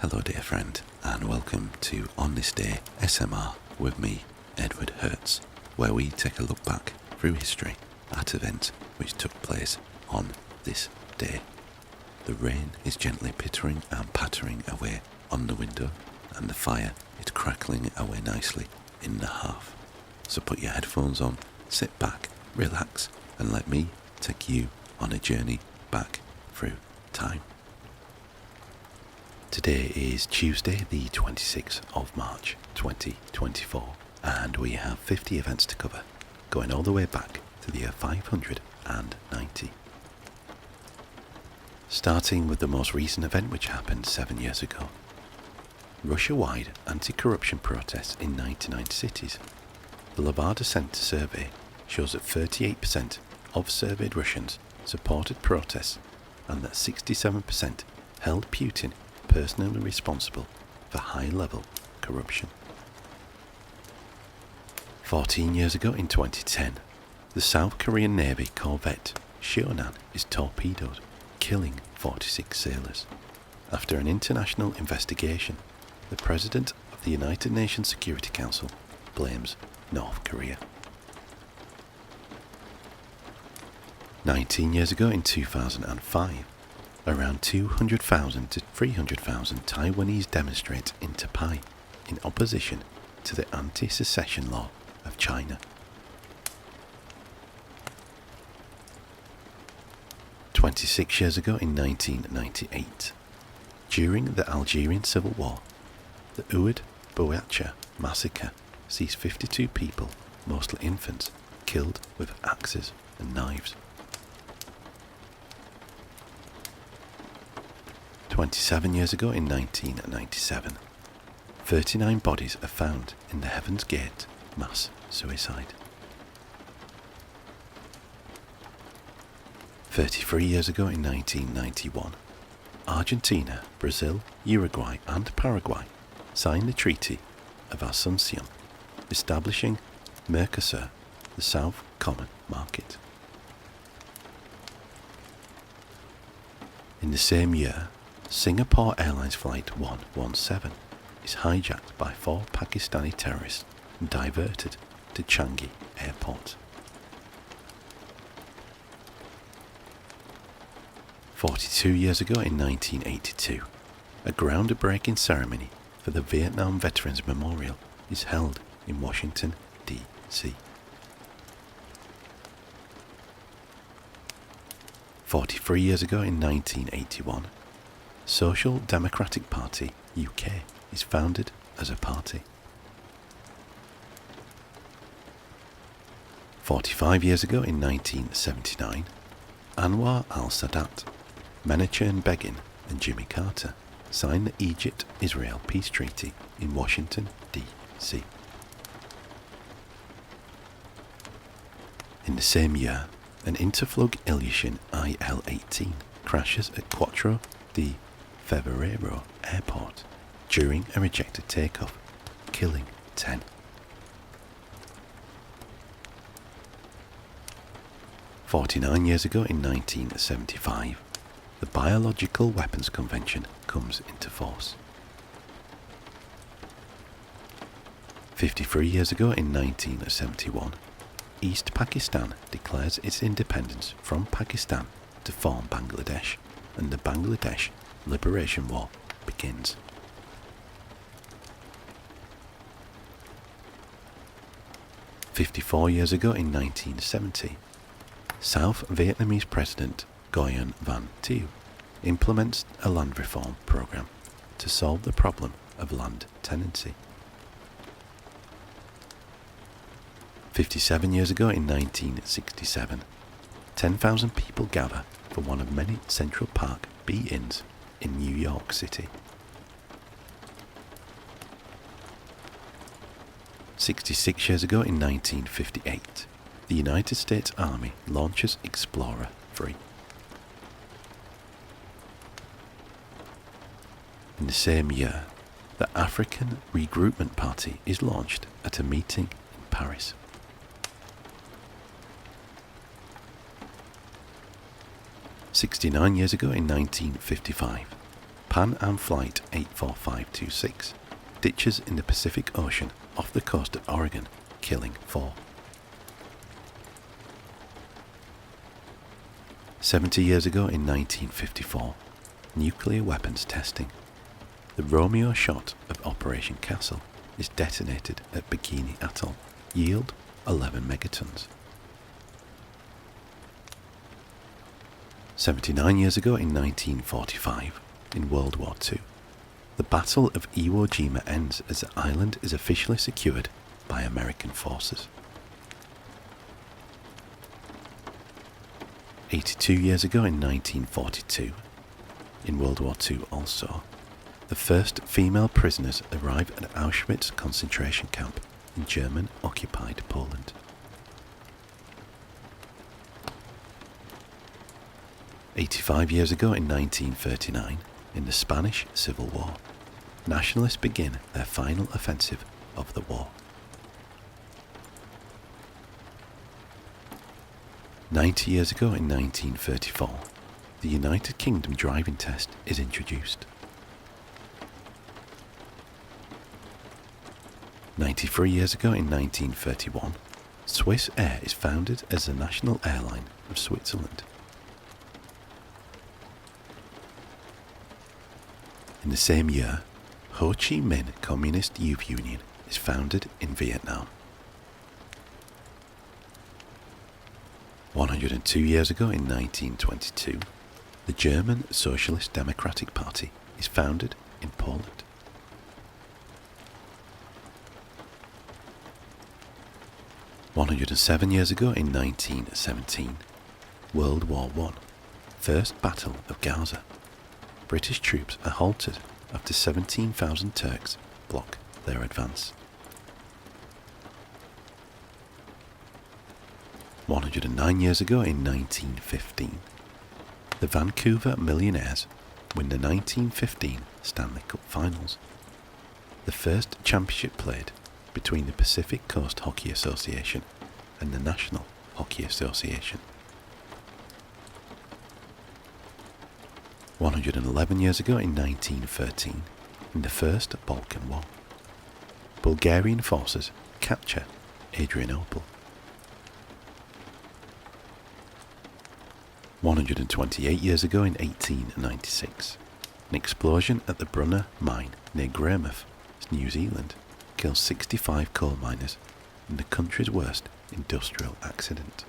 Hello dear friend, and welcome to On This Day SMR with me, Edward Hertz, where we take a look back through history at events which took place on this day. The rain is gently pittering and pattering away on the window, and the fire is crackling away nicely in the hearth. So put your headphones on, sit back, relax, and let me take you on a journey back through time. Today is Tuesday the 26th of March 2024, and we have 50 events to cover, going all the way back to the year 590. Starting with the most recent event which happened 7 years ago. Russia-wide anti-corruption protests in 99 cities. The Levada Center survey shows that 38% of surveyed Russians supported protests and that 67% held Putin personally responsible for high-level corruption. 14 years ago in 2010, the South Korean Navy corvette Shonan is torpedoed, killing 46 sailors. After an international investigation, the President of the United Nations Security Council blames North Korea. 19 years ago in 2005, around 200,000 to 300,000 Taiwanese demonstrate in Taipei in opposition to the anti-secession law of China. 26 years ago in 1998, during the Algerian Civil War, the Oued Bouacha massacre sees 52 people, mostly infants, killed with axes and knives. 27 years ago in 1997, 39 bodies are found in the Heaven's Gate mass suicide. 33 years ago in 1991, Argentina, Brazil, Uruguay and Paraguay signed the Treaty of Asuncion, establishing Mercosur, the South Common Market. In the same year, Singapore Airlines Flight 117 is hijacked by 4 Pakistani terrorists and diverted to Changi Airport. 42 years ago in 1982, a groundbreaking ceremony for the Vietnam Veterans Memorial is held in Washington, D.C. 43 years ago in 1981, Social Democratic Party UK is founded as a party. 45 years ago in 1979, Anwar al-Sadat, Menachem Begin and Jimmy Carter signed the Egypt-Israel Peace Treaty in Washington, D.C. In the same year, an Interflug Ilyushin IL-18 crashes at Quattro di Fevereiro Airport during a rejected takeoff, killing 10. "49 years ago in 1975, the Biological Weapons Convention comes into force. 53 years ago in 1971, East Pakistan declares its independence from Pakistan to form Bangladesh, and the Bangladesh Liberation War begins. 54 years ago in 1970, South Vietnamese President Nguyen Van Thieu implements a land reform program to solve the problem of land tenancy. 57 years ago in 1967, 10,000 people gather for one of many Central Park be-ins in New York City. 66 years ago in 1958, the United States Army launches Explorer 3. In the same year, the African Regroupement Party is launched at a meeting in Paris. 69 years ago in 1955, Pan Am Flight 84526 ditches in the Pacific Ocean off the coast of Oregon, killing 4. 70 years ago in 1954, nuclear weapons testing. The Romeo shot of Operation Castle is detonated at Bikini Atoll, yield 11 megatons. 79 years ago in 1945, in World War II, the Battle of Iwo Jima ends as the island is officially secured by American forces. 82 years ago in 1942, in World War II also, the first female prisoners arrive at Auschwitz concentration camp in German-occupied Poland. 85 years ago in 1939, in the Spanish Civil War, nationalists begin their final offensive of the war. 90 years ago in 1934, the United Kingdom driving test is introduced. 93 years ago in 1931, Swiss Air is founded as the national airline of Switzerland. In the same year, Ho Chi Minh Communist Youth Union is founded in Vietnam. 102 years ago in 1922, the German Socialist Democratic Party is founded in Poland. 107 years ago in 1917, World War I, First Battle of Gaza. British troops are halted after 17,000 Turks block their advance. 109 years ago in 1915, the Vancouver Millionaires win the 1915 Stanley Cup Finals, the first championship played between the Pacific Coast Hockey Association and the National Hockey Association. 111 years ago in 1913, in the First Balkan War, Bulgarian forces capture Adrianople. 128 years ago in 1896, an explosion at the Brunner mine near Greymouth, New Zealand, kills 65 coal miners in the country's worst industrial accident.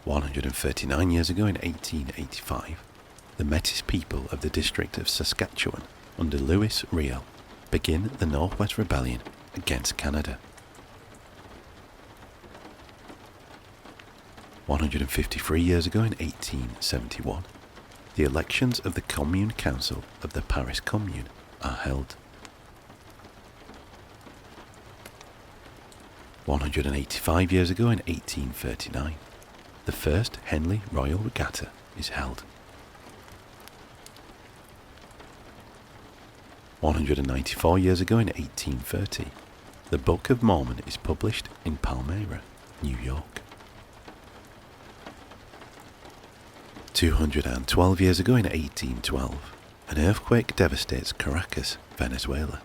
139 years ago in 1885, the Métis people of the district of Saskatchewan under Louis Riel begin the Northwest Rebellion against Canada. 153 years ago in 1871, the elections of the Commune Council of the Paris Commune are held. 185 years ago in 1839, the first Henley Royal Regatta is held. 194 years ago in 1830, the Book of Mormon is published in Palmyra, New York. 212 years ago in 1812, an earthquake devastates Caracas, Venezuela.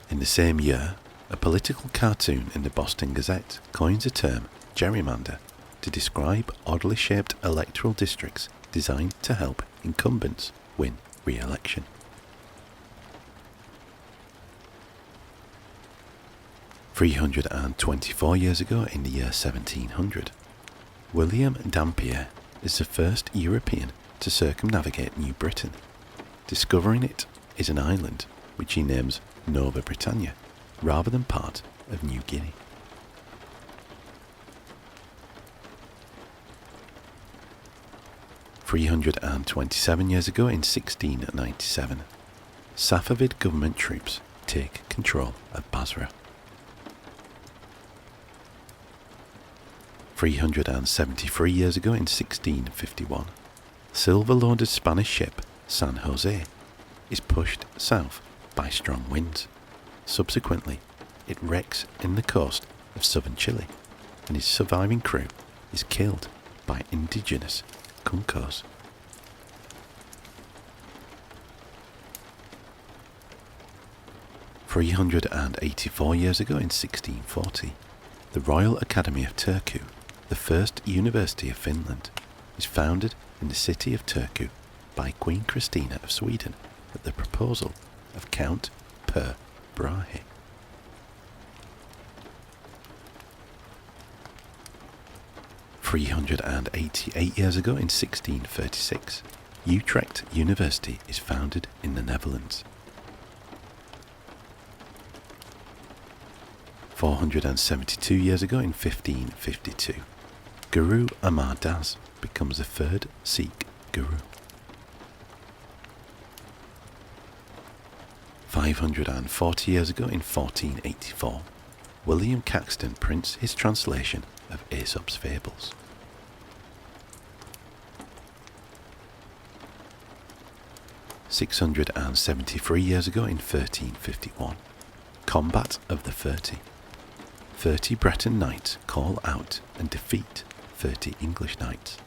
In the same year, a political cartoon in the Boston Gazette coins the term gerrymander to describe oddly shaped electoral districts designed to help incumbents win re-election. "324 years ago in the year 1700, William Dampier is the first European to circumnavigate New Britain. Discovering it is an island which he names Nova Britannia, rather than part of New Guinea. 327 years ago in 1697, Safavid government troops take control of Basra. 373 years ago in 1651, silver-loaded Spanish ship San Jose is pushed south by strong winds. Subsequently, it wrecks in the coast of southern Chile, and his surviving crew is killed by indigenous Kunkos. "384 years ago in 1640, the Royal Academy of Turku, the first university of Finland, is founded in the city of Turku by Queen Christina of Sweden at the proposal of Count Per Brahe. "388 years ago in 1636, Utrecht University is founded in the Netherlands. 472 years ago in 1552, Guru Amar Das becomes the third Sikh Guru. 540 years ago in 1484, William Caxton prints his translation of Aesop's Fables. 673 years ago in 1351, Combat of the 30. 30 Breton knights call out and defeat 30 English knights.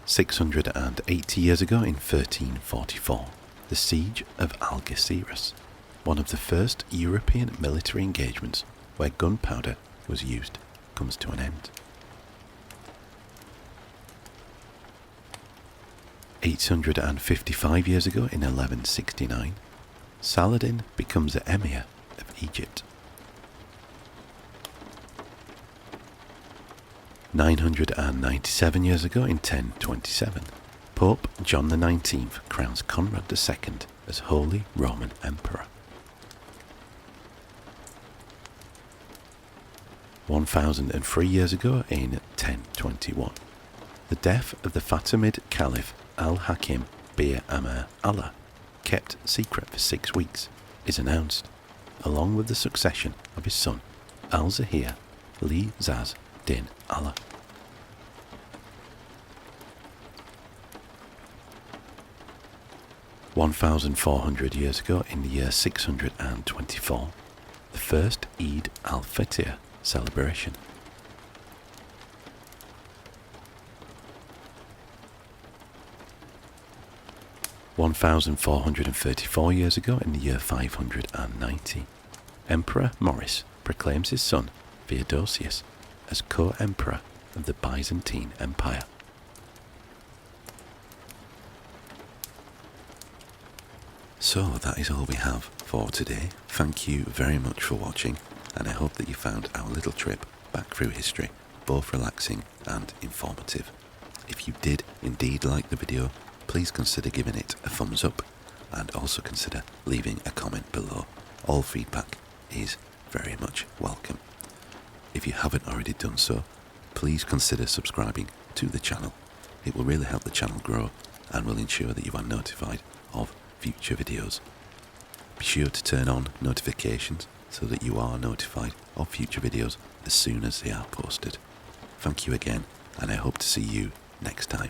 680 years ago in 1344, the Siege of Algeciras, one of the first European military engagements where gunpowder was used, comes to an end. 855 years ago in 1169, Saladin becomes the Emir of Egypt. 997 years ago in 1027, Pope John XIX crowns Conrad II as Holy Roman Emperor. 1003 years ago in 1021, the death of the Fatimid Caliph Al-Hakim Bir Amr Allah, kept secret for 6 weeks, is announced, along with the succession of his son Al-Zahir Li Zaz Din Allah. "1,400 years ago in the year 624, the first Eid al-Fitr celebration. 1,434 years ago in the year 590, Emperor Maurice proclaims his son Theodosius as co-emperor of the Byzantine Empire. So that is all we have for today. Thank you very much for watching, and I hope that you found our little trip back through history both relaxing and informative. If you did indeed like the video, please consider giving it a thumbs up and also consider leaving a comment below. All feedback is very much welcome. If you haven't already done so, please consider subscribing to the channel. It will really help the channel grow and will ensure that you are notified of future videos. Be sure to turn on notifications so that you are notified of future videos as soon as they are posted. Thank you again, and I hope to see you next time.